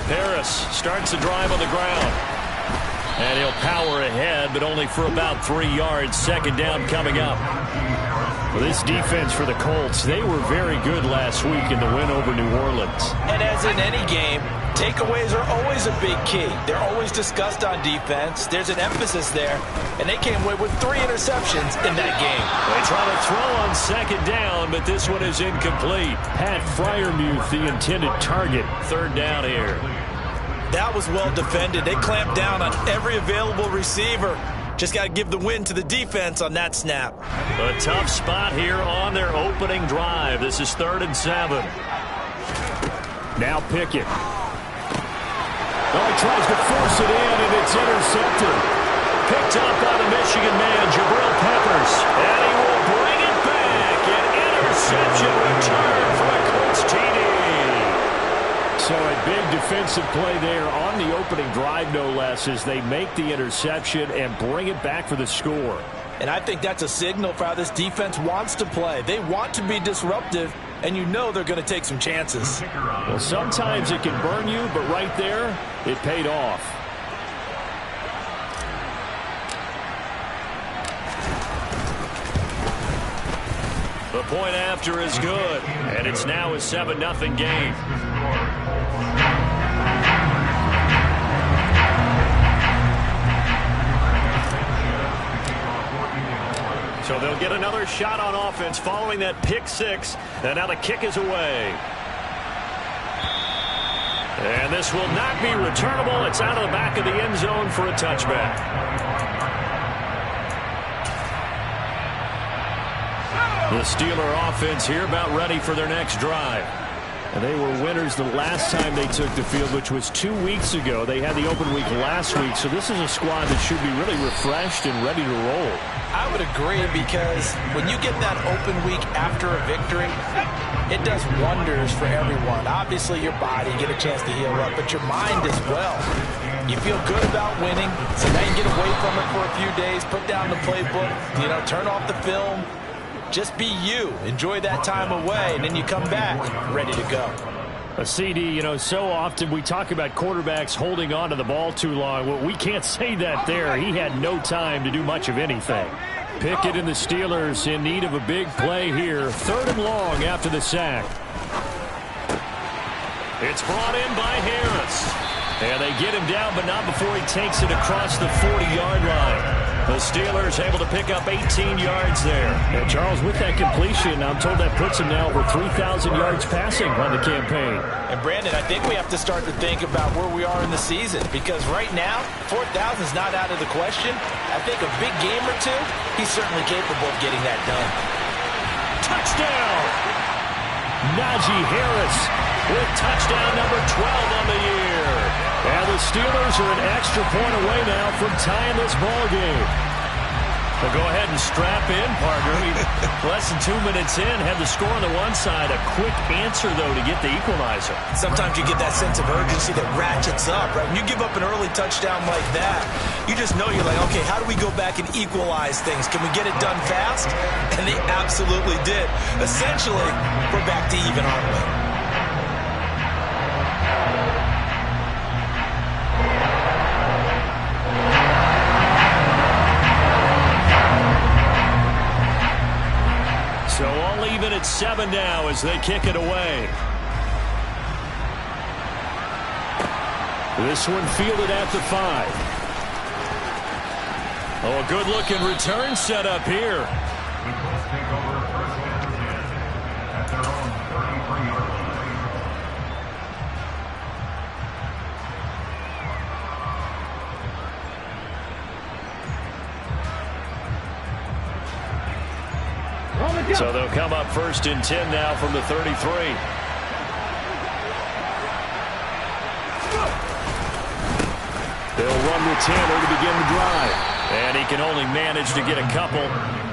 Harris starts the drive on the ground. And he'll power ahead, but only for about 3 yards. Second down coming up. Well, this defense for the Colts, they were very good last week in the win over New Orleans. And as in any game, takeaways are always a big key. They're always discussed on defense. There's an emphasis there, and they came away with 3 interceptions in that game. They try to throw on second down, but this one is incomplete. Pat Freiermuth, the intended target. Third down here. That was well defended. They clamped down on every available receiver. Just got to give the win to the defense on that snap. A tough spot here on their opening drive. This is 3rd and 7. Now Pickett. Oh, he tries to force it in, and it's intercepted. Picked up by the Michigan man, Jabril Peppers. And he will bring it back. An interception return for the Colts TD. So a big defensive play there on the opening drive, no less, as they make the interception and bring it back for the score. And I think that's a signal for how this defense wants to play. They want to be disruptive, and you know they're going to take some chances. Well, sometimes it can burn you, but right there, it paid off. The point after is good, and it's now a 7-0 game. So they'll get another shot on offense following that pick 6, and now the kick is away. And this will not be returnable. It's out of the back of the end zone for a touchback. The Steeler offense here about ready for their next drive. And they were winners the last time they took the field, which was 2 weeks ago. They had the open week last week, so this is a squad that should be really refreshed and ready to roll. I would agree, because when you get that open week after a victory, it does wonders for everyone. Obviously, your body, get a chance to heal up, but your mind as well. You feel good about winning, so now you get away from it for a few days, put down the playbook, turn off the film. Just be you. Enjoy that time away, and then you come back ready to go. A CD, so often we talk about quarterbacks holding on to the ball too long. Well, we can't say that there. He had no time to do much of anything. Pickett and the Steelers in need of a big play here. 3rd and long after the sack. It's brought in by Harris. And they get him down, but not before he takes it across the 40-yard line. The Steelers able to pick up 18 yards there. And Charles, with that completion, I'm told that puts him now over 3,000 yards passing on the campaign. And Brandon, I think we have to start to think about where we are in the season, because right now, 4,000 is not out of the question. I think a big game or two, he's certainly capable of getting that done. Touchdown! Najee Harris with touchdown number 12 on the year. And the Steelers are an extra point away now from tying this ball game. Well, go ahead and strap in, partner. Less than 2 minutes in, had the score on the one side. A quick answer, though, to get the equalizer. Sometimes you get that sense of urgency that ratchets up, right? When you give up an early touchdown like that, you just know you're like, okay, how do we go back and equalize things? Can we get it done fast? And they absolutely did. Essentially, we're back to even, aren't we? So all even at 7 now as they kick it away. This one fielded at the 5. Oh, a good-looking return set up here. So they'll come up 1st and 10 now from the 33. They'll run with Tanner to begin the drive. And he can only manage to get a couple.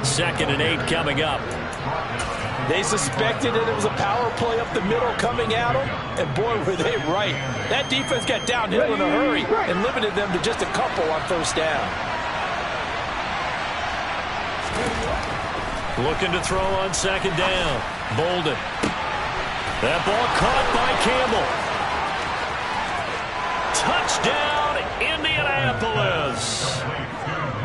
2nd and 8 coming up. They suspected that it was a power play up the middle coming at them, and boy, were they right. That defense got downhill in a hurry and limited them to just a couple on 1st down. Looking to throw on 2nd down. Bolden. That ball caught by Campbell. Touchdown, Indianapolis.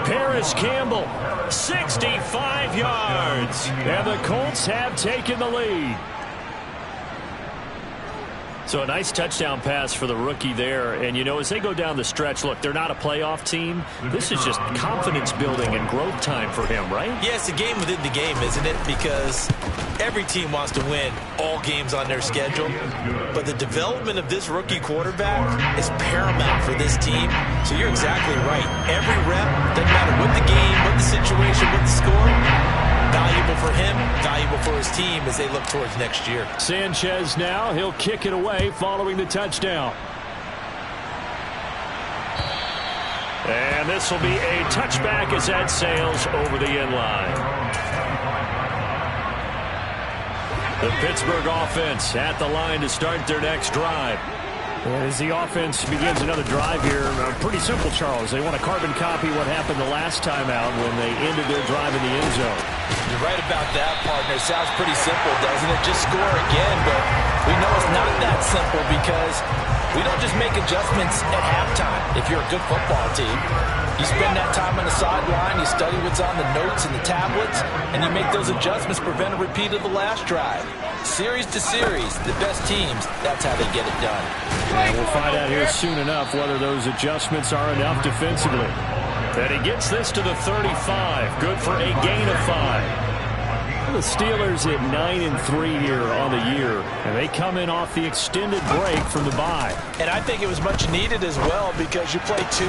Paris Campbell, 65 yards. And the Colts have taken the lead. So a nice touchdown pass for the rookie there. And, you know, as they go down the stretch, look, they're not a playoff team. This is just confidence building and growth time for him, right? Yeah, it's a game within the game, isn't it? Because every team wants to win all games on their schedule. But the development of this rookie quarterback is paramount for this team. So you're exactly right. Every rep, doesn't matter what the game, what the situation, what the score, valuable for him, valuable for his team as they look towards next year. Sanchez now, he'll kick it away following the touchdown. And this will be a touchback as that sails over the end line. The Pittsburgh offense at the line to start their next drive. As the offense begins another drive here, pretty simple, Charles. They want to carbon copy what happened the last time out when they ended their drive in the end zone. You're right about that, partner. Sounds pretty simple, doesn't it? Just score again, but we know it's not that simple because we don't just make adjustments at halftime if you're a good football team. You spend that time on the sideline, you study what's on the notes and the tablets, and you make those adjustments to prevent a repeat of the last drive. Series to series, the best teams, that's how they get it done. And we'll find out here soon enough whether those adjustments are enough defensively. And he gets this to the 35. Good for a gain of 5. The Steelers at 9-3 here on the year, and they come in off the extended break from the bye. And I think it was much needed as well because you play two.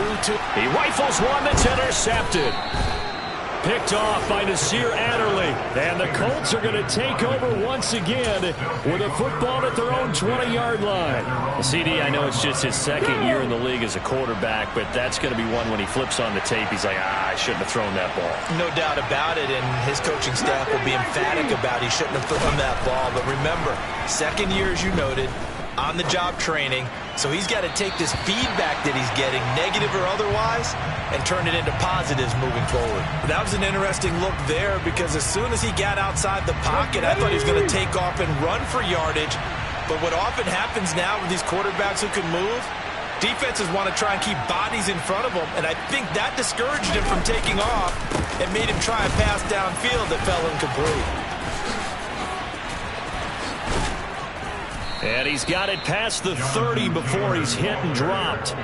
He rifles one that's intercepted. Picked off by Nasir Adderley. And the Colts are going to take over once again with a football at their own 20-yard line. CD, I know it's just his second year in the league as a quarterback, but that's going to be one when he flips on the tape. He's like, I shouldn't have thrown that ball. No doubt about it, and his coaching staff will be emphatic about he shouldn't have thrown that ball. But remember, second year, as you noted, on-the-job training. So he's got to take this feedback that he's getting, negative or otherwise, and turn it into positives moving forward. That was an interesting look there because as soon as he got outside the pocket, I thought he was going to take off and run for yardage. But what often happens now with these quarterbacks who can move, defenses want to try and keep bodies in front of them, and I think that discouraged him from taking off and made him try a pass downfield that fell incomplete. And he's got it past the 30 before he's hit and dropped.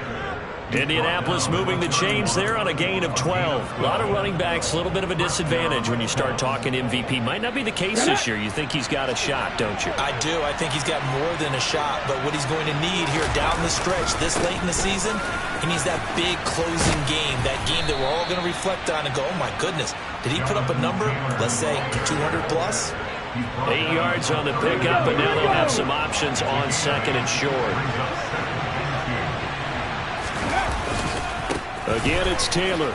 Indianapolis moving the chains there on a gain of 12. A lot of running backs, a little bit of a disadvantage when you start talking MVP. Might not be the case this year. You think he's got a shot, don't you? I do. I think he's got more than a shot. But what he's going to need here down the stretch this late in the season, he needs that big closing game, that game that we're all going to reflect on and go, oh, my goodness, did he put up a number, let's say 200 plus? 8 yards on the pickup, and now they'll have some options on second and short. Again, it's Taylor.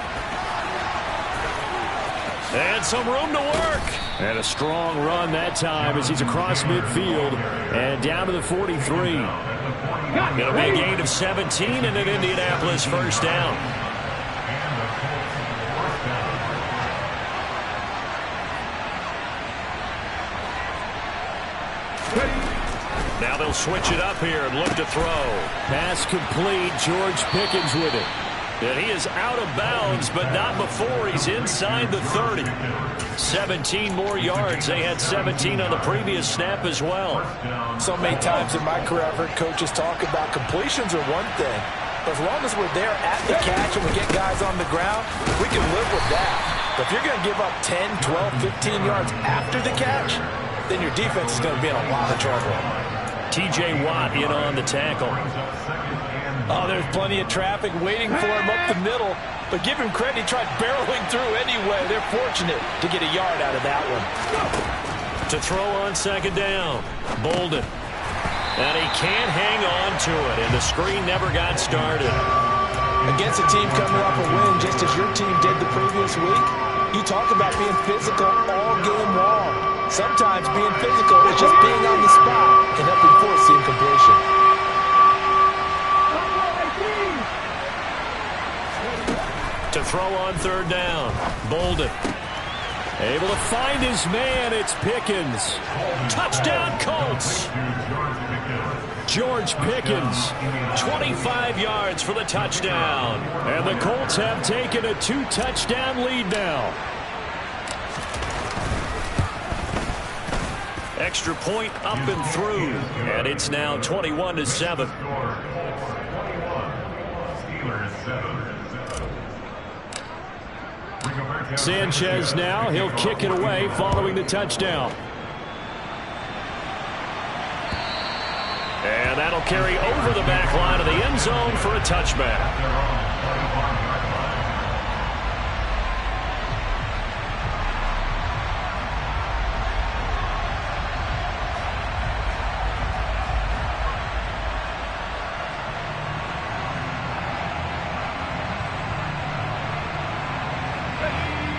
And some room to work. And a strong run that time as he's across midfield and down to the 43. Going to be a gain of 17 and an Indianapolis first down. Now they'll switch it up here and look to throw. Pass complete. George Pickens with it. And he is out of bounds, but not before he's inside the 30. 17 more yards. They had 17 on the previous snap as well. So many times in my career, I've heard coaches talk about completions are one thing. But as long as we're there at the catch and we get guys on the ground, we can live with that. But if you're going to give up 10, 12, 15 yards after the catch, then your defense is going to be in a lot of trouble. T.J. Watt in on the tackle. Oh, there's plenty of traffic waiting for him up the middle. But give him credit, he tried barreling through anyway. They're fortunate to get a yard out of that one. To throw on second down, Bolden. And he can't hang on to it, and the screen never got started. Against a team coming off a win, just as your team did the previous week, you talk about being physical all game long. Sometimes being physical is just being on the spot and helping force the incompletion. To throw on third down, Bolden. Able to find his man, it's Pickens. Touchdown, Colts. George Pickens, 25 yards for the touchdown. And the Colts have taken a 2-touchdown lead now. Extra point up and through. And it's now 21-7. Sanchez now. He'll kick it away following the touchdown. And that'll carry over the back line of the end zone for a touchback.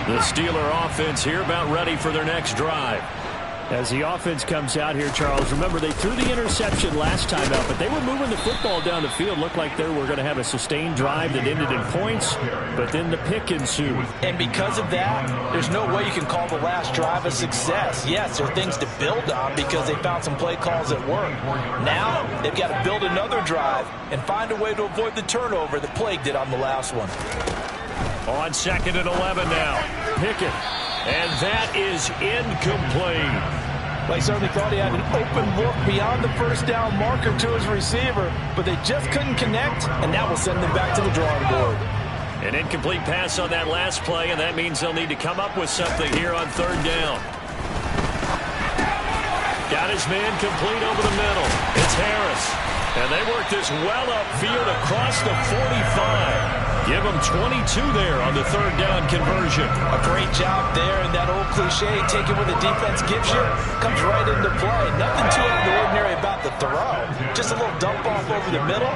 The Steeler offense here about ready for their next drive. As the offense comes out here, Charles, remember they threw the interception last time out, but they were moving the football down the field. Looked like they were going to have a sustained drive that ended in points, but then the pick ensued. And because of that, there's no way you can call the last drive a success. Yes, there are things to build on because they found some play calls that work. Now they've got to build another drive and find a way to avoid the turnover that plagued it on the last one. On 2nd and 11 now. Pickett. And that is incomplete. They certainly thought he had an open look beyond the first down marker to his receiver, but they just couldn't connect, and that will send them back to the drawing board. An incomplete pass on that last play, and that means they'll need to come up with something here on 3rd down. Got his man complete over the middle. It's Harris. And they work this well upfield across the 45. Give them 22 there on the 3rd down conversion. A great job there, and that old cliche, take it what the defense gives you, comes right into play. Nothing too out of the ordinary about the throw. Just a little dump off over the middle.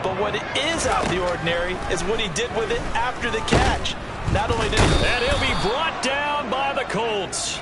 But what is out of the ordinary is what he did with it after the catch. Not only did he... And he'll be brought down by the Colts.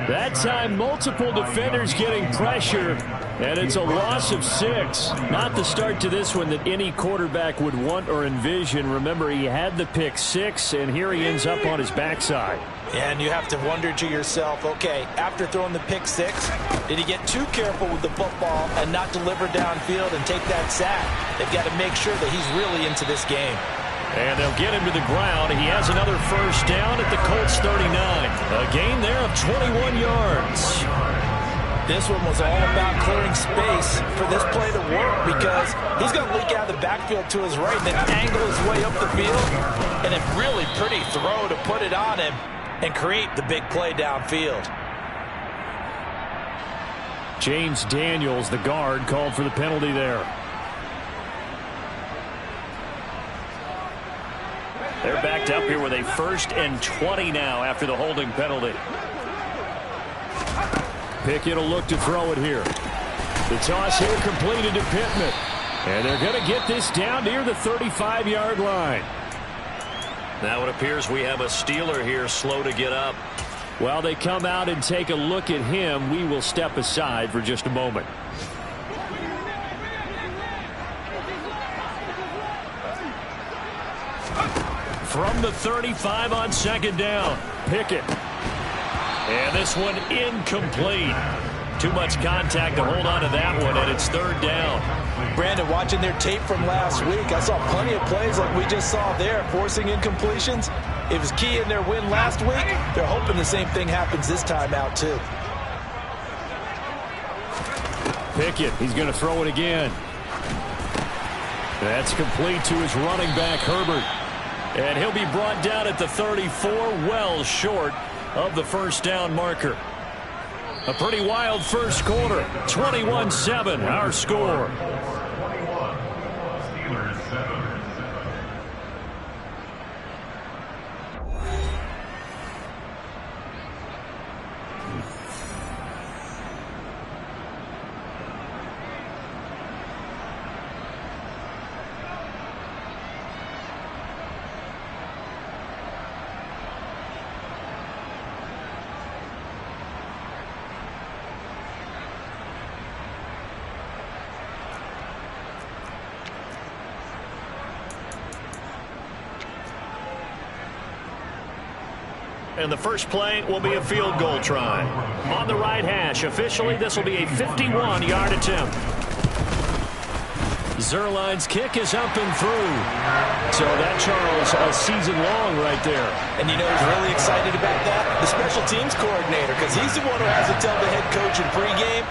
That time, multiple defenders getting pressure, and it's a loss of 6. Not the start to this one that any quarterback would want or envision. Remember, he had the pick 6, and here he ends up on his backside. And you have to wonder to yourself, okay, after throwing the pick 6, did he get too careful with the football and not deliver downfield and take that sack? They've got to make sure that he's really into this game. And they'll get him to the ground. He has another first down at the Colts 39. A gain there of 21 yards. This one was all about clearing space for this play to work because he's going to leak out of the backfield to his right and then angle his way up the field. And a really pretty throw to put it on him and create the big play downfield. James Daniels, the guard, called for the penalty there. They're backed up here with a 1st and 20 now after the holding penalty. Pickett will look to throw it here. The toss here completed to Pittman. And they're going to get this down near the 35-yard line. Now it appears we have a Steeler here slow to get up. While they come out and take a look at him, we will step aside for just a moment. From the 35 on 2nd down, Pickett. And this one incomplete. Too much contact to hold on to that one, and it's 3rd down. Brandon, watching their tape from last week, I saw plenty of plays like we just saw there, forcing incompletions. It was key in their win last week. They're hoping the same thing happens this time out, too. Pickett, he's going to throw it again. That's complete to his running back, Herbert. And he'll be brought down at the 34, well short of the first down marker. A pretty wild first quarter. 21-7, our score. And the first play will be a field goal try. On the right hash, officially, this will be a 51-yard attempt. Zerline's kick is up and through. So that, Charles, a season long right there. And you know who's really excited about that? The special teams coordinator, because he's the one who has to tell the head coach in pregame,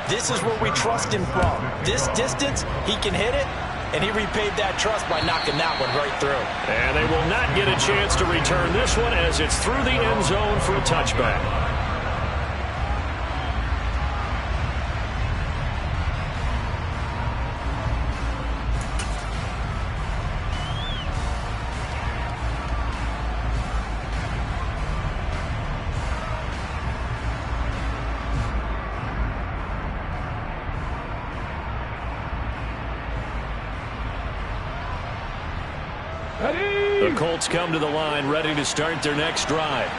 this is where we trust him from. This distance, he can hit it, and he repaid that trust by knocking that one right through. And they will not get a chance to return this one as it's through the end zone for a touchback. The Colts come to the line ready to start their next drive.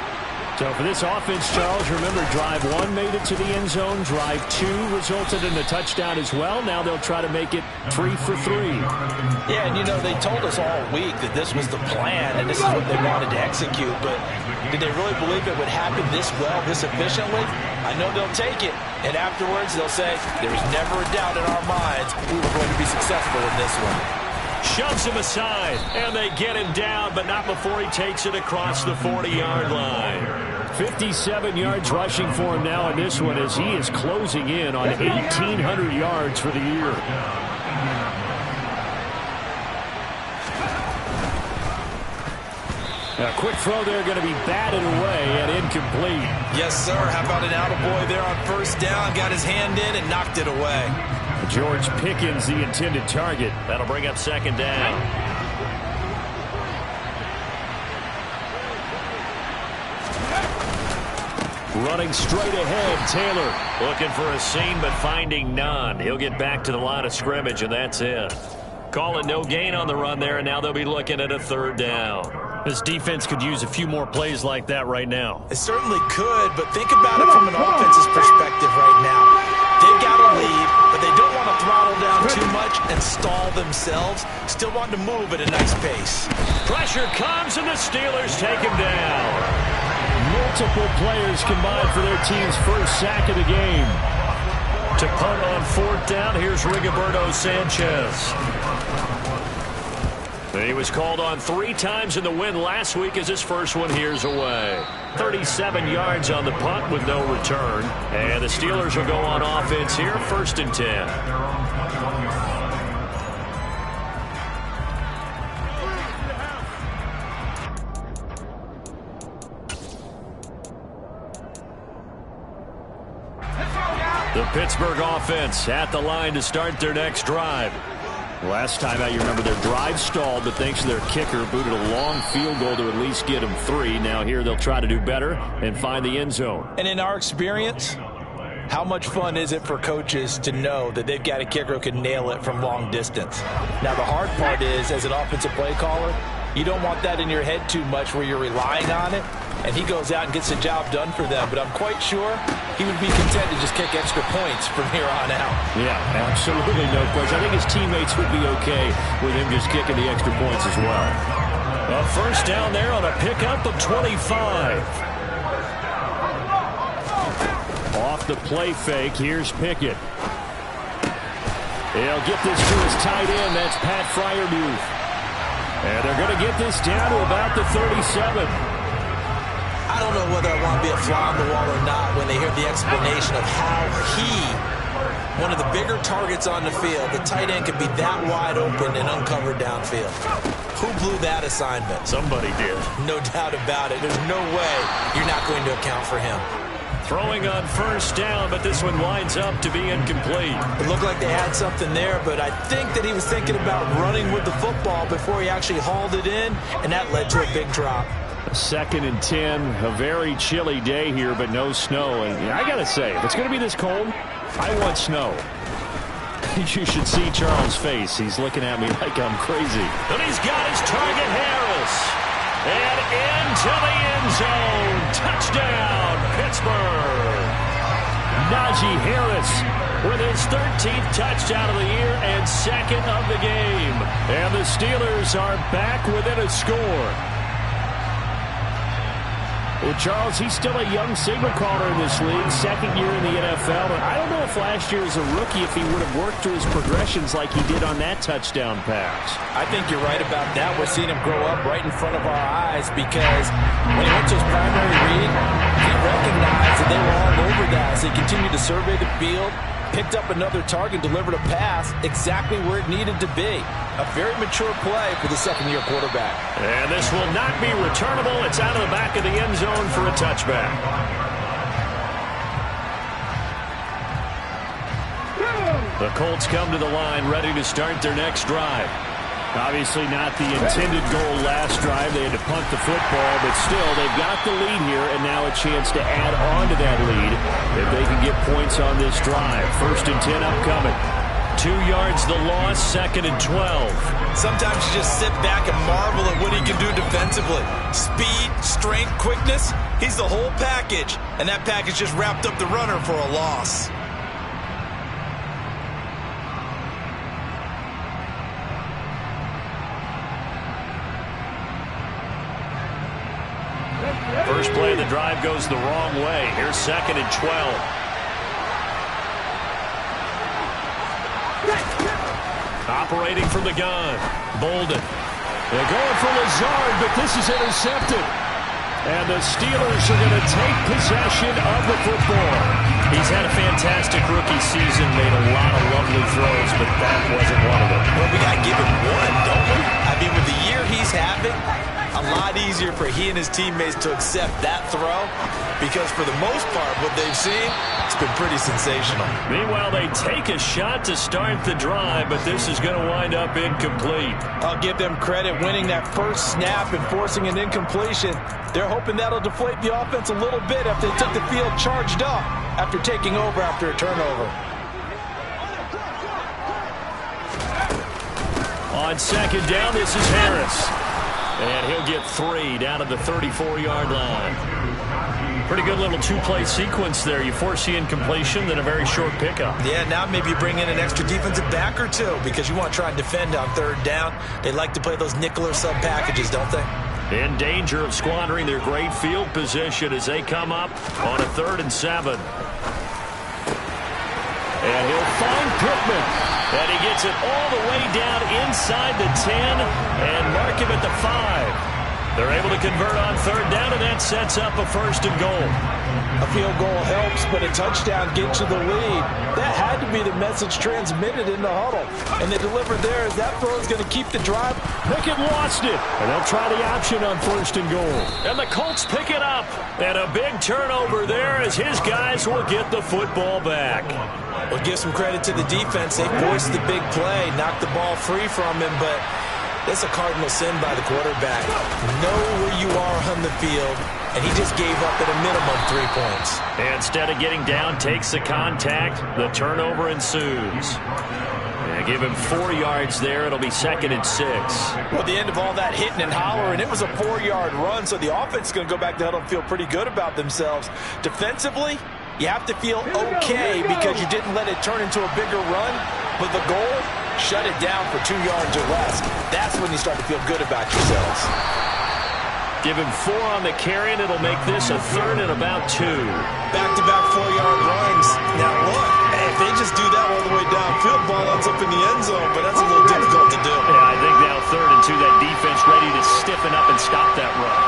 So for this offense, Charles, remember drive 1 made it to the end zone. Drive 2 resulted in a touchdown as well. Now they'll try to make it 3 for 3. Yeah, and you know, they told us all week that this was the plan and this is what they wanted to execute. But did they really believe it would happen this well, this efficiently? I know they'll take it. And afterwards they'll say, there was never a doubt in our minds we were going to be successful in this one. Shoves him aside, and they get him down, but not before he takes it across the 40-yard line. 57 yards rushing for him now in this one as he is closing in on 1,800 yards for the year. A quick throw there going to be batted away and incomplete. Yes, sir. How about an attaboy there on first down? Got his hand in and knocked it away. George Pickens, the intended target. That'll bring up second down. Running straight ahead, Taylor. Looking for a seam, but finding none. He'll get back to the line of scrimmage, and that's it. Call it no gain on the run there, and now they'll be looking at a third down. This defense could use a few more plays like that right now. It certainly could, but think about it from an offense's perspective right now. They've got to lead, but they don't want to throttle down too much and stall themselves. Still want to move at a nice pace. Pressure comes, and the Steelers take him down. Multiple players combined for their team's first sack of the game. To punt on fourth down, here's Rigoberto Sanchez. He was called on 3 times in the win last week as his first one here's away. 37 yards on the punt with no return. And the Steelers will go on offense here, 1st and 10. The Pittsburgh offense at the line to start their next drive. Last time out, you remember their drive stalled, but thanks to their kicker, booted a long field goal to at least get them 3. Now here they'll try to do better and find the end zone. And in our experience, how much fun is it for coaches to know that they've got a kicker who can nail it from long distance? Now the hard part is, as an offensive play caller, you don't want that in your head too much where you're relying on it, and he goes out and gets the job done for them. But I'm quite sure he would be content to just kick extra points from here on out. Yeah, absolutely no question. I think his teammates would be okay with him just kicking the extra points as well. A first down there on a pickup of 25. Off the play fake, here's Pickett. He'll get this to his tight end. That's Pat Fryermuth. And they're going to get this down to about the 37. I don't know whether I want to be a fly on the wall or not when they hear the explanation of how he, one of the bigger targets on the field, the tight end could be that wide open and uncovered downfield. Who blew that assignment? Somebody did. No doubt about it. There's no way you're not going to account for him. Throwing on first down, but this one winds up to be incomplete. It looked like they had something there, but I think that he was thinking about running with the football before he actually hauled it in, and that led to a big drop. 2nd and 10, a very chilly day here, but no snow. And I got to say, if it's going to be this cold, I want snow. You should see Charles' face. He's looking at me like I'm crazy. And he's got his target, Harris. And into the end zone. Touchdown, Pittsburgh. Najee Harris with his 13th touchdown of the year and 2nd of the game. And the Steelers are back within a score. Well, Charles, he's still a young signal caller in this league, second year in the NFL. But I don't know if last year as a rookie if he would have worked through his progressions like he did on that touchdown pass. I think you're right about that. We're seeing him grow up right in front of our eyes because when he went to his primary read, he recognized that they were all over that as he continued to survey the field, picked up another target, delivered a pass exactly where it needed to be. A very mature play for the second-year quarterback. And this will not be returnable. It's out of the back of the end zone for a touchback. The Colts come to the line ready to start their next drive. Obviously not the intended goal last drive. They had to punt the football, but still, they've got the lead here, and now a chance to add on to that lead if they can get points on this drive. 1st and 10 upcoming. 2 yards the loss, 2nd and 12. Sometimes you just sit back and marvel at what he can do defensively. Speed, strength, quickness, he's the whole package. And that package just wrapped up the runner for a loss. First play of the drive goes the wrong way. Here's 2nd and 12. Operating from the gun. Bolden. They're going for Lazard, but this is intercepted. And the Steelers are going to take possession of the football. He's had a fantastic rookie season, made a lot of lovely throws, but that wasn't one of them. Well, we got to give him one, don't we? I mean, with the year he's having, a lot easier for he and his teammates to accept that throw because for the most part, what they've seen, it's been pretty sensational. Meanwhile, they take a shot to start the drive, but this is going to wind up incomplete. I'll give them credit winning that first snap and forcing an incompletion. They're hoping that'll deflate the offense a little bit after they took the field charged up after taking over after a turnover. On 2nd down, this is Harris. And he'll get 3 down at the 34-yard line. Pretty good little two-play sequence there. You force the incompletion, then a very short pickup. Yeah, now maybe you bring in an extra defensive back or two because you want to try and defend on 3rd down. They like to play those nickel or sub packages, don't they? In danger of squandering their great field position as they come up on a 3rd and 7. And he'll find Pittman. And he gets it all the way down inside the 10 and mark him at the 5. They're able to convert on 3rd down, and that sets up a 1st and goal. A field goal helps, but a touchdown gets you the lead. That had to be the message transmitted in the huddle. And they delivered there as that throw is going to keep the drive. Pickett lost it, and they'll try the option on 1st and goal. And the Colts pick it up. And a big turnover there as his guys will get the football back. We'll give some credit to the defense. They forced the big play, knocked the ball free from him, but that's a cardinal sin by the quarterback. Know where you are on the field, and he just gave up at a minimum 3 points. And instead of getting down, takes the contact. The turnover ensues. And give him 4 yards there. It'll be 2nd and 6. Well, at the end of all that hitting and hollering, it was a 4-yard run, so the offense is going to go back to huddle and feel pretty good about themselves. Defensively, you have to feel okay because you didn't let it turn into a bigger run, but the goal, shut it down for 2 yards or less. That's when you start to feel good about yourselves. Give him 4 on the carry, and it'll make this a 3rd and about 2. Back-to-back 4-yard runs. Now, look, if they just do that all the way downfield, ball ends up in the end zone, but that's a little difficult to do. Yeah, I think now 3rd and 2, that defense ready to stiffen up and stop that run.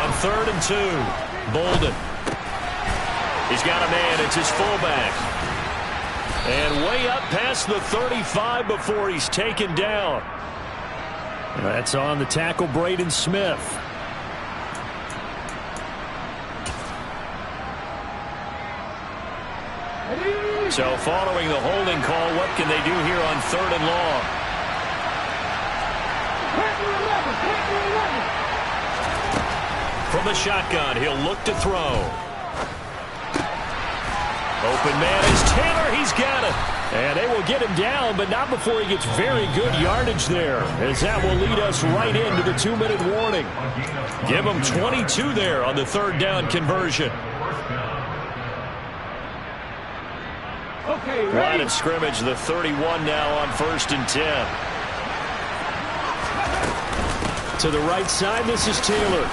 On 3rd and 2, Bolden. He's got a man. It's his fullback. And way up past the 35 before he's taken down. That's on the tackle, Braden Smith. So following the holding call, what can they do here on 3rd and long? From the shotgun, he'll look to throw. Open man is Taylor. He's got it. And they will get him down, but not before he gets very good yardage there, as that will lead us right into the 2-minute warning. Give him 22 there on the 3rd down conversion. Okay, line of scrimmage, the 31 now on 1st and 10. To the right side, this is Taylor.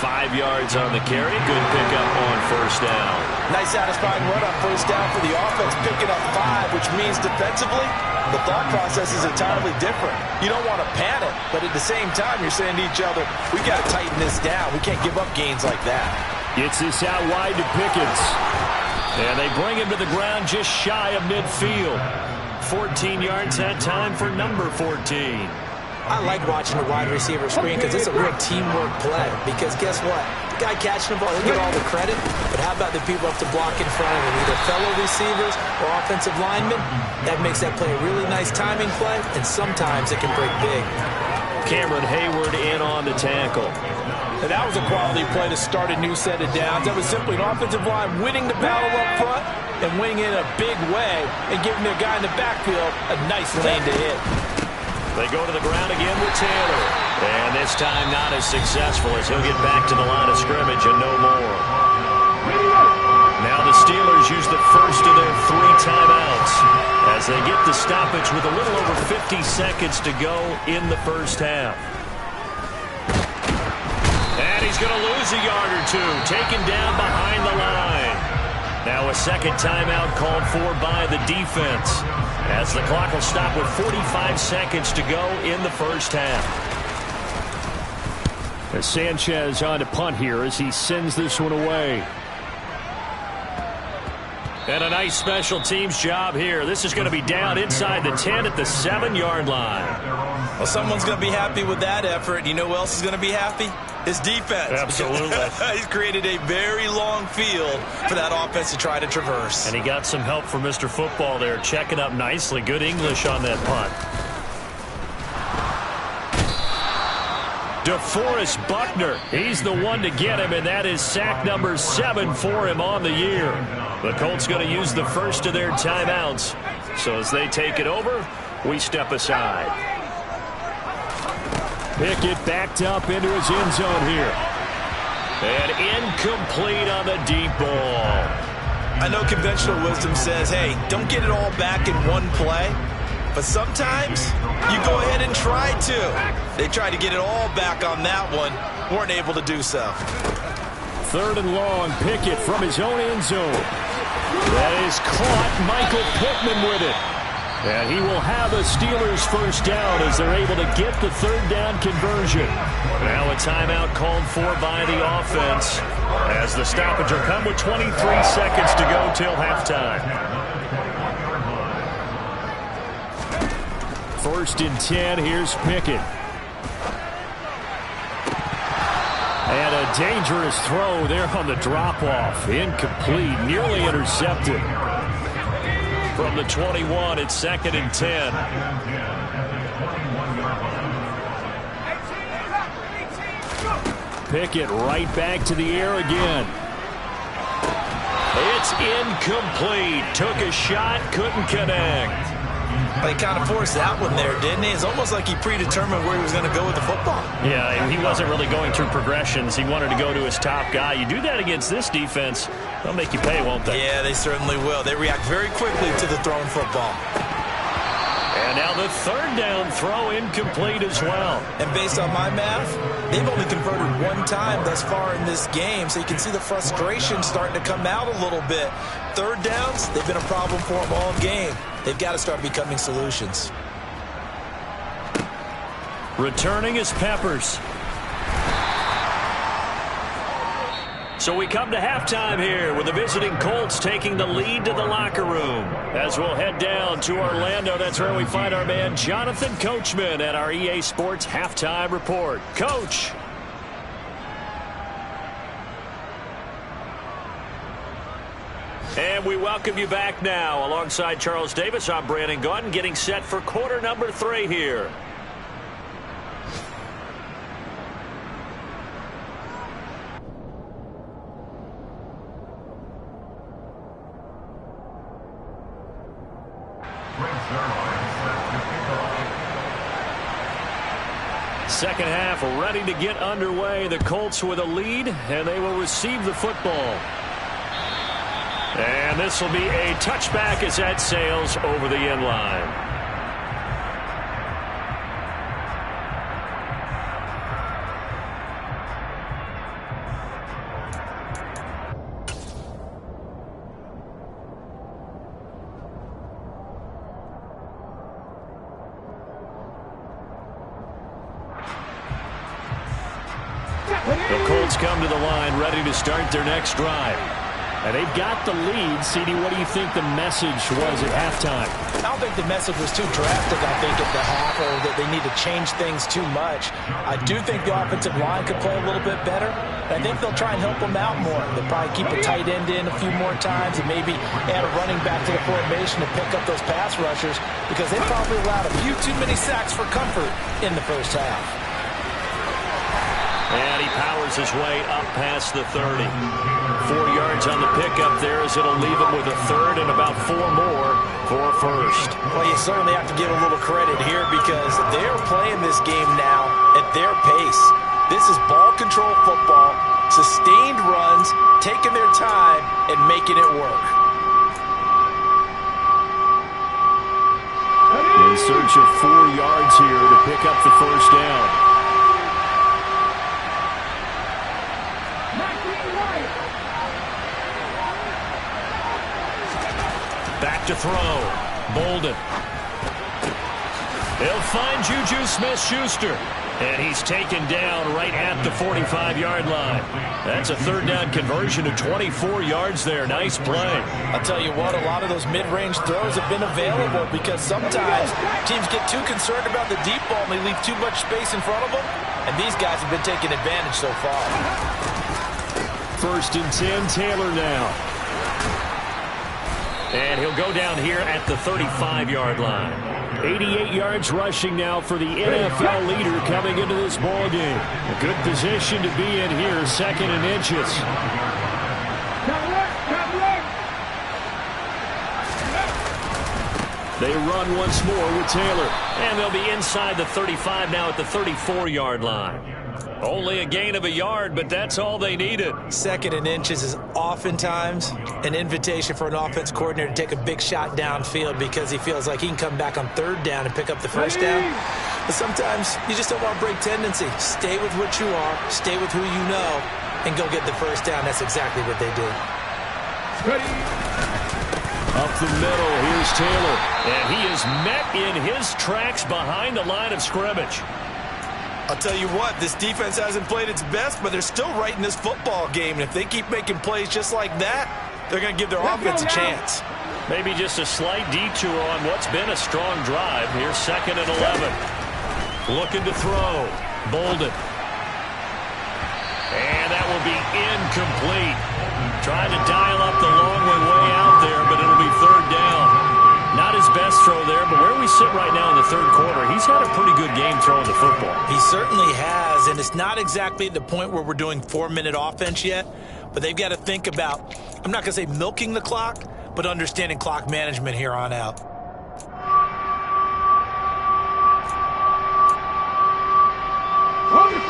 5 yards on the carry. Good pickup on first down. Nice satisfying run on first down for the offense, picking up 5, which means defensively, the thought process is entirely different. You don't want to panic, but at the same time, you're saying to each other, we got to tighten this down. We can't give up gains like that. Gets this out wide to Pickens. And they bring him to the ground just shy of midfield. 14 yards that time for number 14. I like watching the wide receiver screen because it's a real teamwork play. Because guess what? The guy catching the ball, he'll get all the credit. But how about the people up to block in front of him, either fellow receivers or offensive linemen? That makes that play a really nice timing play, and sometimes it can break big. Cameron Hayward in on the tackle. And that was a quality play to start a new set of downs. That was simply an offensive line winning the battle up front and winning in a big way and giving their guy in the backfield a nice lane to hit. They go to the ground again with Taylor. And this time not as successful as he'll get back to the line of scrimmage and no more. Now the Steelers use the first of their 3 timeouts as they get the stoppage with a little over 50 seconds to go in the first half. And he's going to lose a yard or 2, taken down behind the line. Now a second timeout called for by the defense, as the clock will stop with 45 seconds to go in the first half. As Sanchez on to punt here as he sends this one away. And a nice special teams job here. This is going to be down inside the 10 at the 7-yard line. Well, someone's going to be happy with that effort. You know who else is going to be happy? His defense. Absolutely. He's created a very long field for that offense to try to traverse. And he got some help from Mr. Football there, checking up nicely. Good English on that punt. DeForest Buckner, he's the one to get him, and that is sack number 7 for him on the year. The Colts going to use the first of their timeouts. So as they take it over, we step aside. Pickett backed up into his end zone here. And incomplete on the deep ball. I know conventional wisdom says, hey, don't get it all back in one play. But sometimes you go ahead and try to. They tried to get it all back on that one. Weren't able to do so. 3rd and long. Pickett from his own end zone. That is caught. Michael Pittman with it. And he will have a Steelers first down as they're able to get the 3rd down conversion. Now a timeout called for by the offense as the stoppage will come with 23 seconds to go till halftime. 1st and 10. Here's Pickett. And a dangerous throw there on the drop-off. Incomplete. Nearly intercepted. From the 21, it's 2nd and 10. Pickett right back to the air again. It's incomplete. Took a shot, couldn't connect. But he kind of forced that one there, didn't he? It's almost like he predetermined where he was going to go with the football. Yeah, he wasn't really going through progressions. He wanted to go to his top guy. You do that against this defense, they'll make you pay, won't they? Yeah, they certainly will. They react very quickly to the thrown football. And now the 3rd down throw incomplete as well. And based on my math, they've only converted 1 time thus far in this game, so you can see the frustration starting to come out a little bit. 3rd downs, they've been a problem for them all game. They've got to start becoming solutions. Returning is Peppers. So we come to halftime here with the visiting Colts taking the lead to the locker room. As we'll head down to Orlando, that's where we find our man Jonathan Coachman at our EA Sports Halftime Report. Coach. And we welcome you back now. Alongside Charles Davis, I'm Brandon Gaudin, getting set for quarter number 3 here. Second half ready to get underway. The Colts with a lead, and they will receive the football. And this will be a touchback as that sails over the end line. The Colts come to the line ready to start their next drive. And they've got the lead. CD, what do you think the message was at halftime? I don't think the message was too drastic, I think, at the half, or that they need to change things too much. I do think the offensive line could play a little bit better. I think they'll try and help them out more. They'll probably keep a tight end in a few more times and maybe add a running back to the formation to pick up those pass rushers, because they probably allowed a few too many sacks for comfort in the first half. And he powers his way up past the 30. 4 yards on the pickup there, as it'll leave him with a third and about 4 more for a first. Well, you certainly have to give a little credit here, because they're playing this game now at their pace. This is ball control football, sustained runs, taking their time and making it work. In search of 4 yards here to pick up the first down. Back to throw. Bolden. He'll find Juju Smith-Schuster. And he's taken down right at the 45-yard line. That's a third down conversion of 24 yards there. Nice play. I'll tell you what, a lot of those mid-range throws have been available, because sometimes teams get too concerned about the deep ball and they leave too much space in front of them. And these guys have been taking advantage so far. 1st and 10, Taylor now. And he'll go down here at the 35-yard line. 88 yards rushing now for the NFL leader coming into this ball game. A good position to be in here, 2nd and inches. They run once more with Taylor. And they'll be inside the 35 now at the 34-yard line. Only a gain of a yard, but that's all they needed. 2nd and inches is oftentimes an invitation for an offense coordinator to take a big shot downfield, because he feels like he can come back on 3rd down and pick up the first down. But sometimes you just don't want to break tendency. Stay with what you are, stay with who you know, and go get the first down. That's exactly what they did. Up the middle, here's Taylor. And he is met in his tracks behind the line of scrimmage. I'll tell you what, this defense hasn't played its best, but they're still right in this football game. And if they keep making plays just like that, they're going to give their offense a chance. Maybe just a slight detour on what's been a strong drive. Here's 2nd and 11. Looking to throw. Bolden. And that will be incomplete. Trying to dial up the long way out there, but it'll be 3rd down. Not his best throw there, but where we sit right now in the 3rd quarter, he's had a pretty good game throwing the football. He certainly has, and it's not exactly at the point where we're doing 4-minute offense yet, but they've got to think about, I'm not going to say milking the clock, but understanding clock management here on out.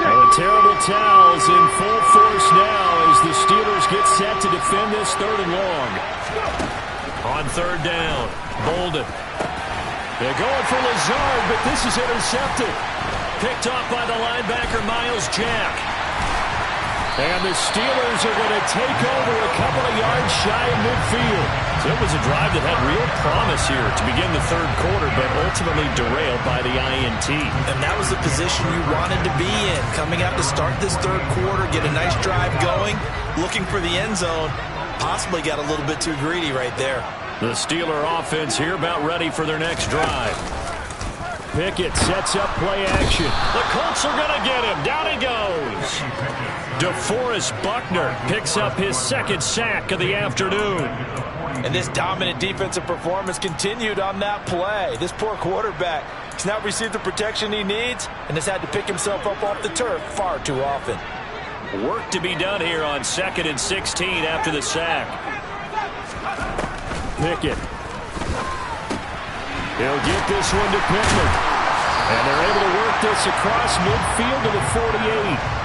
The terrible towels in full force now as the Steelers get set to defend this 3rd and long. On 3rd down, Bolden. They're going for Lazard, but this is intercepted. Picked off by the linebacker, Miles Jack. And the Steelers are going to take over a couple of yards shy of midfield. So it was a drive that had real promise here to begin the 3rd quarter, but ultimately derailed by the INT. And that was the position you wanted to be in. Coming out to start this 3rd quarter, get a nice drive going, looking for the end zone. Possibly got a little bit too greedy right there. The Steeler offense here about ready for their next drive. Pickett sets up play action. The Colts are going to get him. Down he goes. DeForest Buckner picks up his 2nd sack of the afternoon. And this dominant defensive performance continued on that play. This poor quarterback has not received the protection he needs and has had to pick himself up off the turf far too often. Work to be done here on 2nd and 16 after the sack. Pickett. He'll get this one to Pittman. And they're able to work this across midfield to the 48.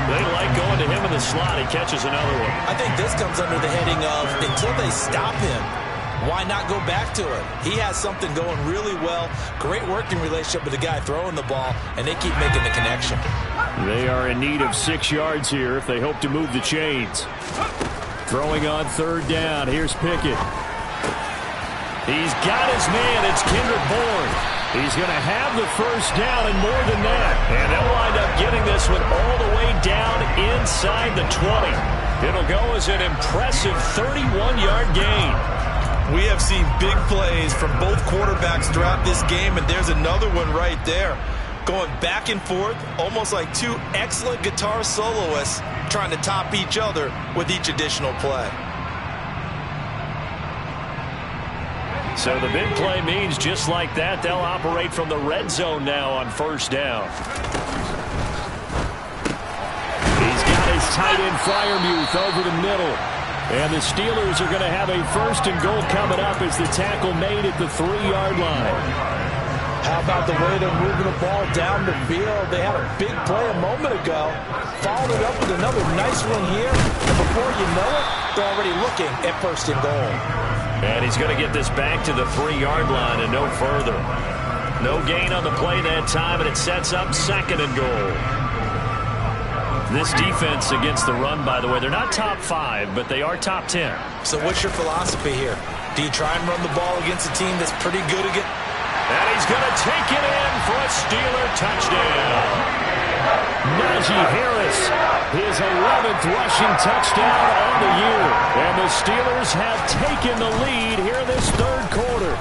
They like going to him in the slot. He catches another one. I think this comes under the heading of, until they stop him, why not go back to it? He has something going really well. Great working relationship with the guy throwing the ball, and they keep making the connection. They are in need of 6 yards here if they hope to move the chains. Throwing on 3rd down. Here's Pickett. He's got his man. It's Kendrick Bourne. He's going to have the first down and more than that. And they'll wind up getting this one all the way down inside the 20. It'll go as an impressive 31-yard gain. We have seen big plays from both quarterbacks throughout this game, and there's another one right there. Going back and forth, almost like two excellent guitar soloists trying to top each other with each additional play. So the big play means just like that, they'll operate from the red zone now on first down. He's got his tight end Freiermuth over the middle. And the Steelers are going to have a first and goal coming up as the tackle made at the 3-yard line. How about the way they're moving the ball down the field? They had a big play a moment ago. Followed it up with another nice one here. And before you know it, they're already looking at first and goal. And he's going to get this back to the 3-yard line and no further. No gain on the play that time, and it sets up second and goal. This defense against the run, by the way, they're not top 5, but they are top 10. So what's your philosophy here? Do you try and run the ball against a team that's pretty good again? And he's going to take it in for a Steeler touchdown. Najee Harris, his 11th rushing touchdown on the year. And the Steelers have taken the lead here in this third quarter.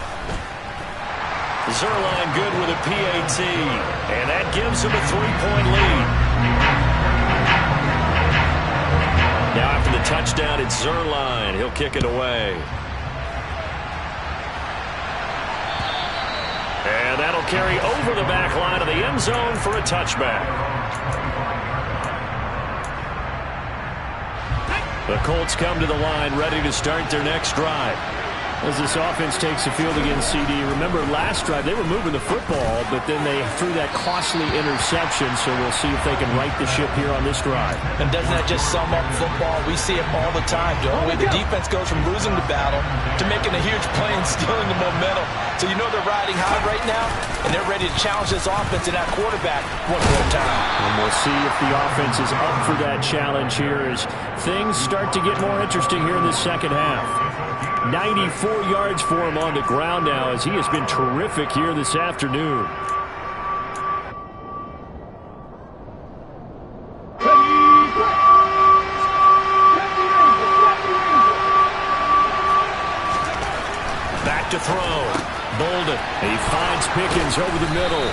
Zuerlein good with a PAT, and that gives him a 3-point lead. Now after the touchdown, it's Zuerlein. He'll kick it away. And that'll carry over the back line of the end zone for a touchback. The Colts come to the line ready to start their next drive. As this offense takes the field against CD, remember last drive they were moving the football, but then they threw that costly interception, so we'll see if they can right the ship here on this drive. And doesn't that just sum up football? We see it all the time, don't we? The defense goes from losing the battle to making a huge play and stealing the momentum. So you know they're riding high right now, and they're ready to challenge this offense and that quarterback one more time. And we'll see if the offense is up for that challenge here as things start to get more interesting here in the second half. 94 yards for him on the ground now as he has been terrific here this afternoon. Back to throw. Bolden. He finds Pickens over the middle.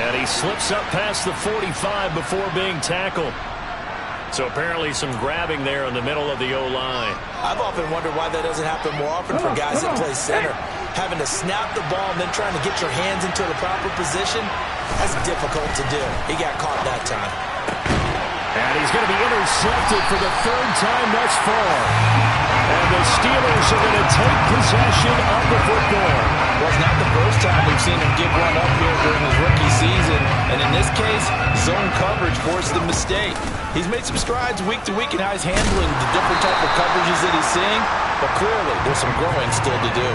And he slips up past the 45 before being tackled. So apparently some grabbing there in the middle of the O-line. I've often wondered why that doesn't happen more often for guys that play center. Having to snap the ball and then trying to get your hands into the proper position, that's difficult to do. He got caught that time. And he's going to be intercepted for the third time thus far. And the Steelers are going to take possession of the football. Well, it's not the first time we've seen him give one up here during his rookie season. And in this case, zone coverage forced the mistake. He's made some strides week to week in how he's handling the different type of coverages that he's seeing. But clearly, there's some growing still to do.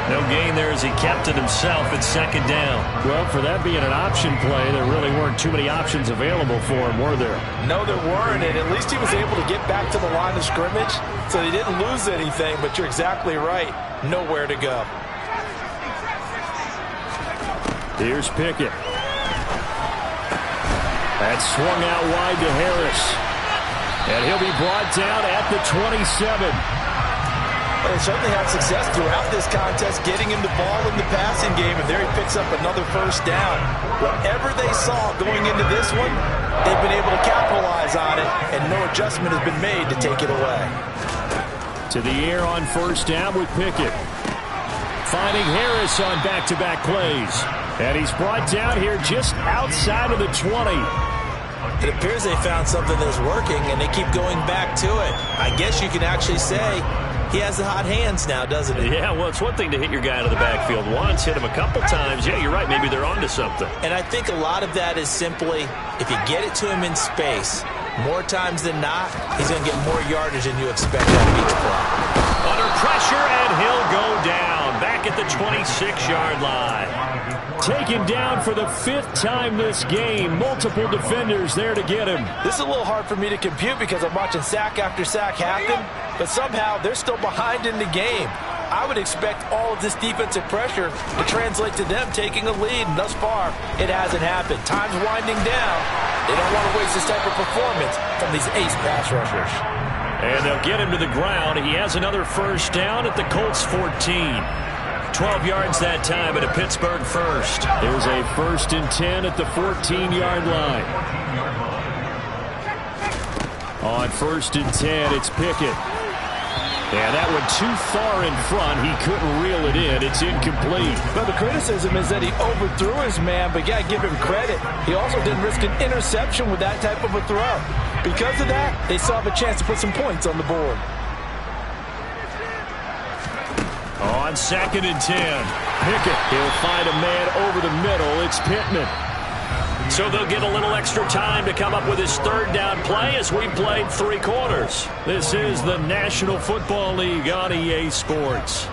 No gain there as he kept it himself at second down. Well, for that being an option play, there really weren't too many options available for him, were there? No, there weren't, and at least he was able to get back to the line of scrimmage, so he didn't lose anything, but you're exactly right. Nowhere to go. Here's Pickett. That's swung out wide to Harris. And he'll be brought down at the 27. They certainly had success throughout this contest, getting him the ball in the passing game, and there he picks up another first down. Whatever they saw going into this one, they've been able to capitalize on it, and no adjustment has been made to take it away. To the air on first down with Pickett. Finding Harris on back-to-back plays. And he's brought down here just outside of the 20. It appears they found something that's working, and they keep going back to it. I guess you can actually say he has the hot hands now, doesn't he? Yeah, well, it's one thing to hit your guy out of the backfield once, hit him a couple times. Yeah, you're right. Maybe they're onto something. And I think a lot of that is simply if you get it to him in space, more times than not, he's going to get more yardage than you expect out of each play. Under pressure, and he'll go down back at the 26-yard line. Taken down for the 5th time this game. Multiple defenders there to get him. This is a little hard for me to compute because I'm watching sack after sack happen, but somehow they're still behind in the game. I would expect all of this defensive pressure to translate to them taking a lead. And thus far, it hasn't happened. Time's winding down. They don't want to waste this type of performance from these ace pass rushers. And they'll get him to the ground. He has another first down at the Colts 14. 12 yards that time at a Pittsburgh first. There's a 1st and 10 at the 14-yard line. On 1st and 10, it's Pickett. And that one too far in front. He couldn't reel it in. It's incomplete. But the criticism is that he overthrew his man, but you got to give him credit. He also didn't risk an interception with that type of a throw. Because of that, they still have a chance to put some points on the board. On 2nd and 10, Pickett. He'll find a man over the middle. It's Pittman. So they'll get a little extra time to come up with his 3rd down play as we played 3 quarters. This is the National Football League on EA Sports.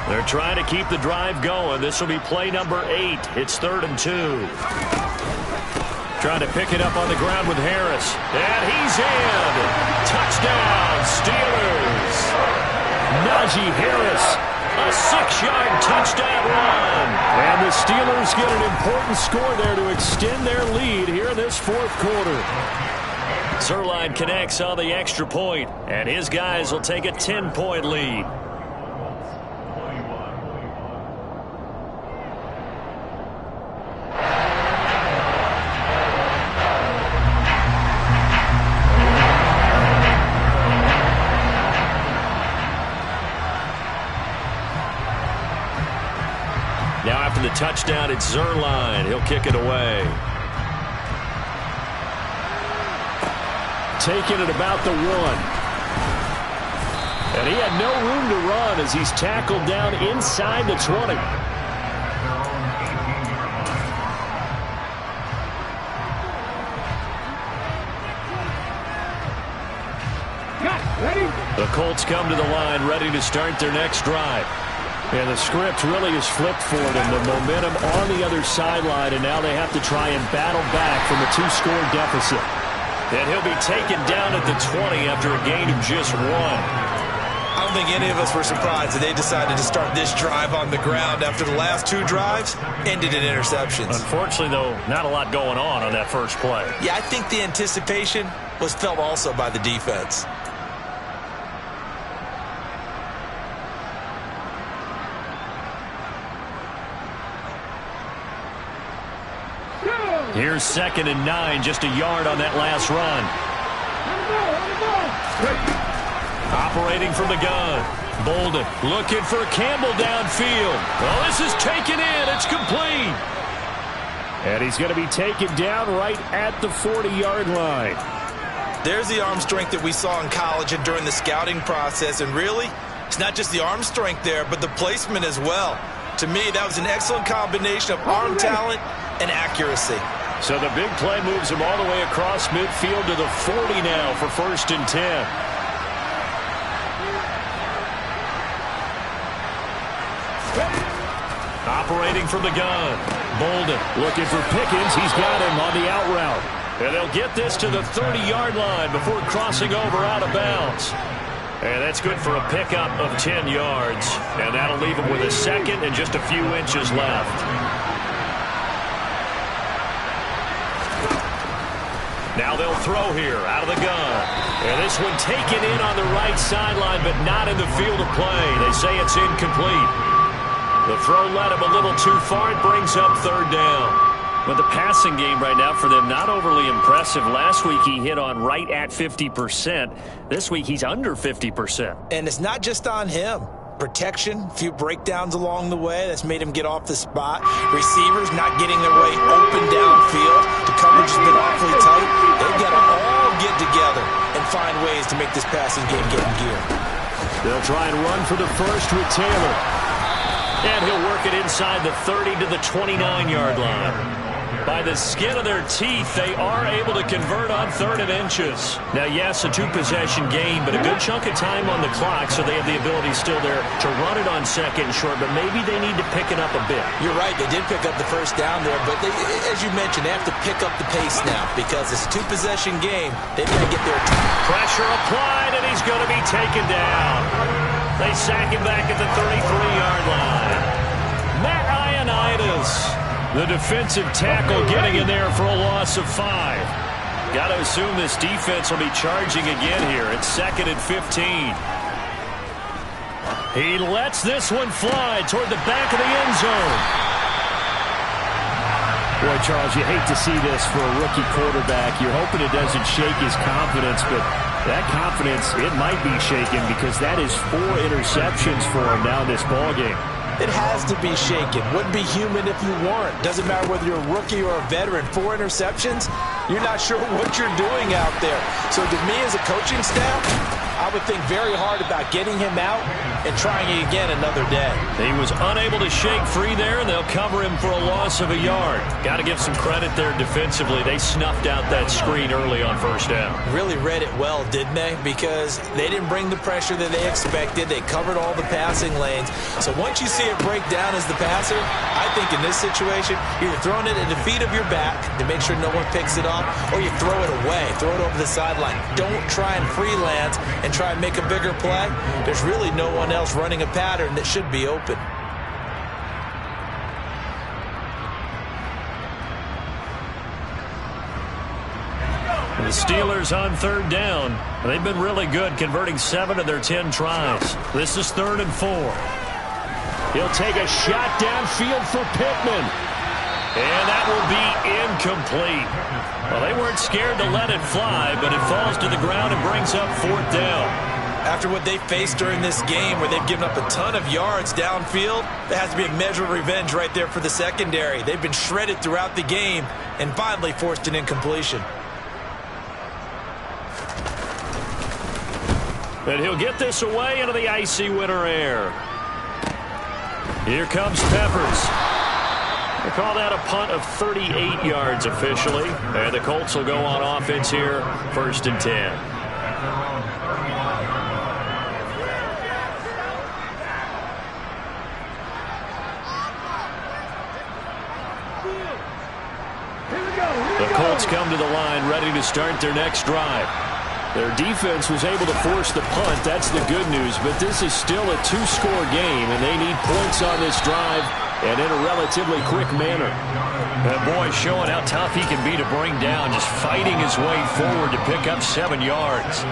They're trying to keep the drive going. This will be play number 8. It's 3rd and 2. Trying to pick it up on the ground with Harris. And he's in. Touchdown, Steelers. Najee Harris, a 6-yard touchdown run. And the Steelers get an important score there to extend their lead here in this 4th quarter. Zerline connects on the extra point, and his guys will take a 10-point lead. Now after the touchdown, it's Zerline. He'll kick it away. Taking it about the 1. And he had no room to run as he's tackled down inside the 20. The Colts come to the line ready to start their next drive. And the script really is flipped for them. The momentum on the other sideline, and now they have to try and battle back from a 2-score deficit. And he'll be taken down at the 20 after a gain of just 1. I don't think any of us were surprised that they decided to start this drive on the ground after the last 2 drives ended in interceptions. Unfortunately, though, not a lot going on that first play. Yeah, I think the anticipation was felt also by the defense. Here's 2nd and 9, just a yard on that last run. Operating from the gun. Bolden looking for Campbell downfield. Oh, this is taken in. It's complete. And he's going to be taken down right at the 40-yard line. There's the arm strength that we saw in college and during the scouting process. And really, it's not just the arm strength there, but the placement as well. To me, that was an excellent combination of arm talent and accuracy. So the big play moves him all the way across midfield to the 40 now for 1st and 10. Operating from the gun. Bolden looking for Pickens. He's got him on the out route. And they'll get this to the 30-yard line before crossing over out of bounds. And that's good for a pickup of 10 yards. And that'll leave him with a 2nd and just a few inches left. Now they'll throw here out of the gun. And this one taken in on the right sideline, but not in the field of play. They say it's incomplete. The throw led him a little too far. It brings up 3rd down. But the passing game right now for them, not overly impressive. Last week he hit on right at 50%. This week he's under 50%. And it's not just on him. Protection, a few breakdowns along the way. That's made him get off the spot. Receivers not getting their way open downfield. The coverage has been awfully tight. They've got to all get together and find ways to make this passing game get in gear. They'll try and run for the first with Taylor. And he'll work it inside the 30 to the 29-yard line. By the skin of their teeth, they are able to convert on 3rd and inches. Now, yes, a 2-possession game, but a good chunk of time on the clock, so they have the ability still there to run it on 2nd and short, but maybe they need to pick it up a bit. You're right. They did pick up the first down there, but they, as you mentioned, they have to pick up the pace now because it's a 2-possession game. They've got to get their pressure applied, and he's going to be taken down. They sack him back at the 33-yard line. Matt Ioannidis, the defensive tackle, getting in there for a loss of 5. Got to assume this defense will be charging again here. It's 2nd and 15. He lets this one fly toward the back of the end zone. Boy, Charles, you hate to see this for a rookie quarterback. You're hoping it doesn't shake his confidence, but that confidence, it might be shaken because that is 4 interceptions for him now in this ballgame. It has to be shaken. Wouldn't be human if you weren't. Doesn't matter whether you're a rookie or a veteran. 4 interceptions, you're not sure what you're doing out there. So to me as a coaching staff, I would think very hard about getting him out and trying it again another day. He was unable to shake free there, and they'll cover him for a loss of a yard. Got to give some credit there defensively. They snuffed out that screen early on 1st down. Really read it well, didn't they? Because they didn't bring the pressure that they expected. They covered all the passing lanes. So once you see it break down as the passer, I think in this situation, you're either throwing it at the feet of your back to make sure no one picks it off, or you throw it away, throw it over the sideline. Don't try and freelance and try and make a bigger play. There's really no one else running a pattern that should be open. The Steelers on 3rd down. They've been really good, converting 7 of their 10 tries. This is 3rd and 4. He'll take a shot downfield for Pittman. And that will be incomplete. Well, they weren't scared to let it fly, but it falls to the ground and brings up 4th down. After what they faced during this game where they've given up a ton of yards downfield, there has to be a measure of revenge right there for the secondary. They've been shredded throughout the game and finally forced an incompletion. And he'll get this away into the icy winter air. Here comes Peppers. They call that a punt of 38 yards officially. And the Colts will go on offense here, 1st and 10. The Colts come to the line ready to start their next drive. Their defense was able to force the punt. That's the good news. But this is still a 2-score game, and they need points on this drive and in a relatively quick manner. That boy showing how tough he can be to bring down, just fighting his way forward to pick up 7 yards.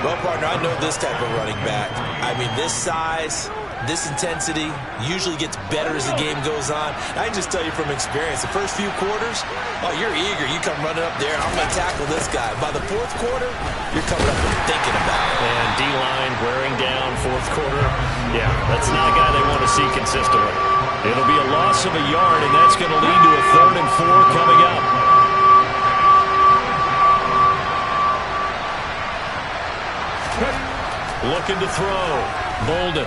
Well, partner, I know this type of running back. I mean, this size, this intensity usually gets better as the game goes on. I can just tell you from experience, the first few quarters, oh, you're eager. You come running up there, I'm going to tackle this guy. By the 4th quarter, you're coming up and thinking about it. And D-line wearing down 4th quarter. Yeah, that's not a guy they want to see consistently. It'll be a loss of a yard, and that's going to lead to a 3rd and 4 coming up. Looking to throw. Bolden.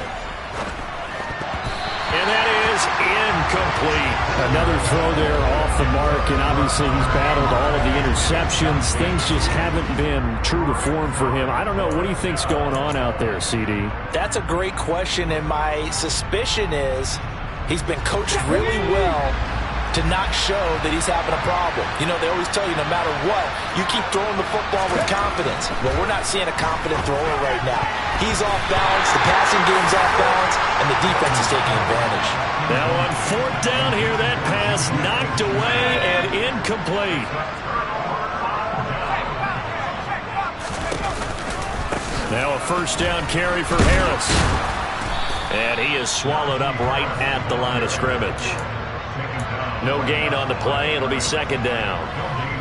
And that is incomplete. Another throw there off the mark, and obviously he's battled all of the interceptions. Things just haven't been true to form for him. I don't know. What do you think's going on out there, CD? That's a great question, and my suspicion is he's been coached really well to not show that he's having a problem. You know, they always tell you no matter what, you keep throwing the football with confidence. Well, we're not seeing a confident thrower right now. He's off balance, the passing game's off balance, and the defense is taking advantage. Now on 4th down here, that pass knocked away and incomplete. Now a 1st down carry for Harris. And he is swallowed up right at the line of scrimmage. No gain on the play. It'll be 2nd down.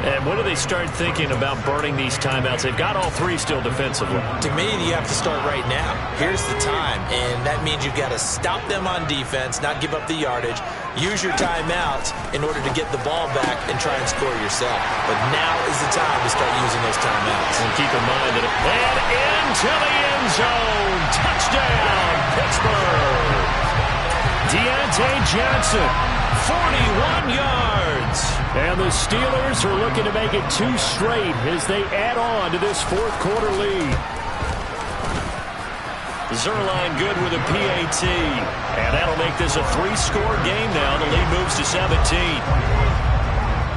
And when do they start thinking about burning these timeouts? They've got all 3 still defensively. To me, you have to start right now. Here's the time, and that means you've got to stop them on defense, not give up the yardage, use your timeouts in order to get the ball back and try and score yourself. But now is the time to start using those timeouts. And keep in mind that and into the end zone. Touchdown, Pittsburgh. Deontay Johnson 41 yards. And the Steelers are looking to make it 2 straight as they add on to this fourth quarter lead. Zuerlein good with a PAT. And that'll make this a 3-score game now. The lead moves to 17.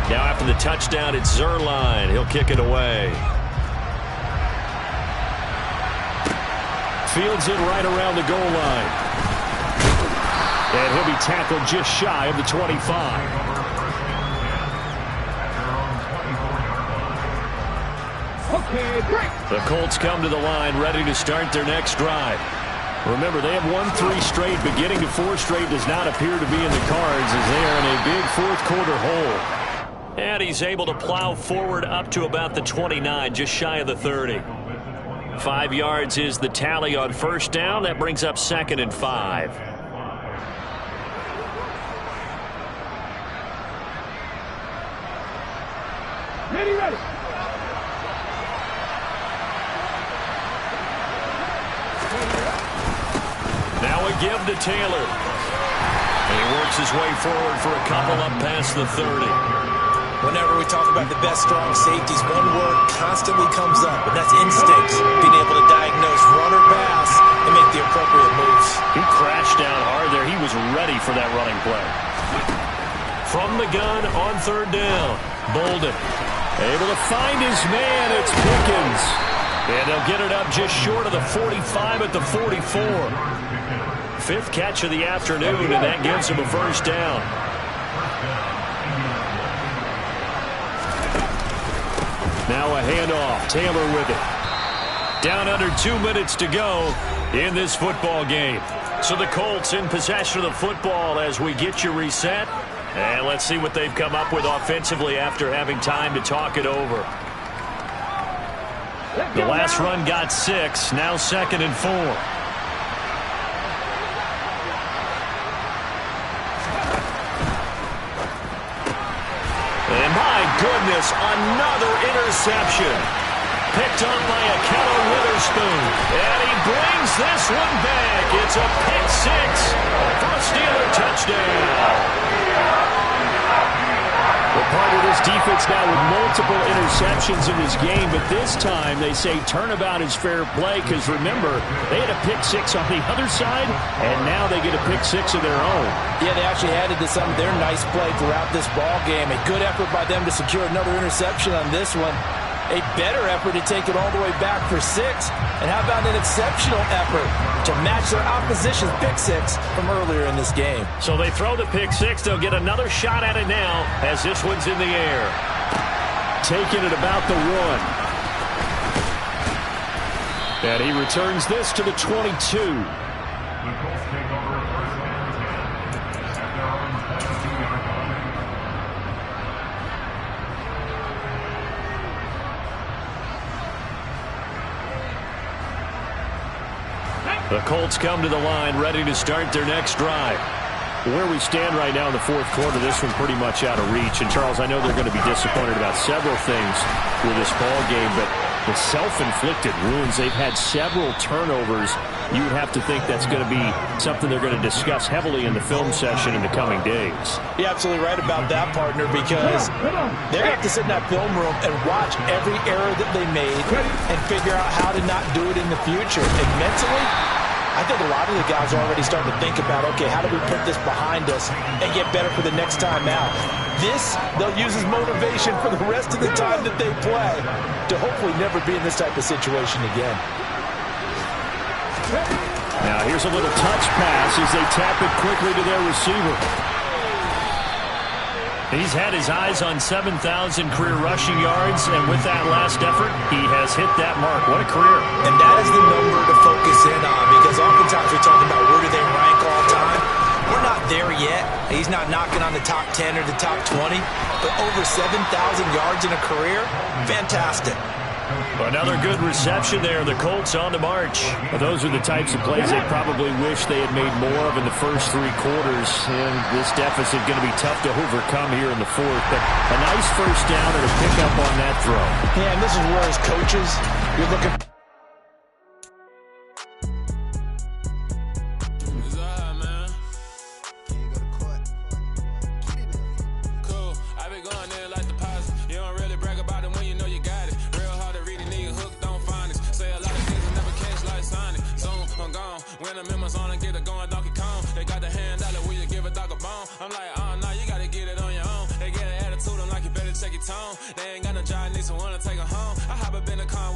Now after the touchdown, it's Zuerlein. He'll kick it away. Fields it right around the goal line. And he'll be tackled just shy of the 25. The Colts come to the line ready to start their next drive. Remember, they have won 3 straight, but getting to 4 straight does not appear to be in the cards as they are in a big fourth quarter hole. And he's able to plow forward up to about the 29, just shy of the 30. 5 yards is the tally on first down. That brings up 2nd and 5. Ready. Now a give to Taylor. And he works his way forward for a couple up past the 30. Whenever we talk about the best strong safeties, one word constantly comes up, and that's instinct. Being able to diagnose run or pass and make the appropriate moves. He crashed down hard there. He was ready for that running play. From the gun on 3rd down. Bolden able to find his man. It's Pickens. And they'll get it up just short of the 45 at the 44. 5th catch of the afternoon, and that gives him a first down. Now a handoff. Taylor with it. Down under 2 minutes to go in this football game. So the Colts in possession of the football as we get you reset. And let's see what they've come up with offensively after having time to talk it over. The last run got 6. Now 2nd and 4. And my goodness, another interception. Picked up by Akello Witherspoon. And he brings this one back. It's a pick 6 for a Steeler touchdown. Well, part of this defense now with multiple interceptions in this game, but this time they say turnabout is fair play because, remember, they had a pick 6 on the other side, and now they get a pick 6 of their own. Yeah, they actually added to some of their nice play throughout this ball game. A good effort by them to secure another interception on this one. A better effort to take it all the way back for 6. And how about an exceptional effort to match their opposition's pick 6 from earlier in this game? So they throw the pick 6. They'll get another shot at it now as this one's in the air. Taking it about the 1. And he returns this to the 22. The Colts come to the line ready to start their next drive. Where we stand right now in the fourth quarter, this one pretty much out of reach. And, Charles, I know they're going to be disappointed about several things with this ball game, but the self-inflicted wounds, they've had several turnovers. You would have to think that's going to be something they're going to discuss heavily in the film session in the coming days. You're absolutely right about that, partner, because they're going to have to sit in that film room and watch every error that they made and figure out how to not do it in the future. And mentally, I think a lot of the guys are already starting to think about, okay, how do we put this behind us and get better for the next time out? This, they'll use as motivation for the rest of the time that they play to hopefully never be in this type of situation again. Now here's a little touch pass as they tap it quickly to their receiver. He's had his eyes on 7,000 career rushing yards, and with that last effort, he has hit that mark. What a career. And that is the number to focus in on, because oftentimes we talk about where do they rank all time. We're not there yet. He's not knocking on the top 10 or the top 20, but over 7,000 yards in a career, fantastic. Another good reception there. The Colts on the march. Well, those are the types of plays they probably wish they had made more of in the first 3 quarters. And this deficit going to be tough to overcome here in the fourth. But a nice first down and a pickup on that throw. Yeah, and this is where, as coaches, you're looking. the members on and get it going Donkey Kong. They got the hand out, will you give a dog a bone? I'm like, oh, no, you gotta get it on your own. They get an attitude, I'm like, you better check your tone. They ain't got no job, need someone to take her home. I hop up in the car.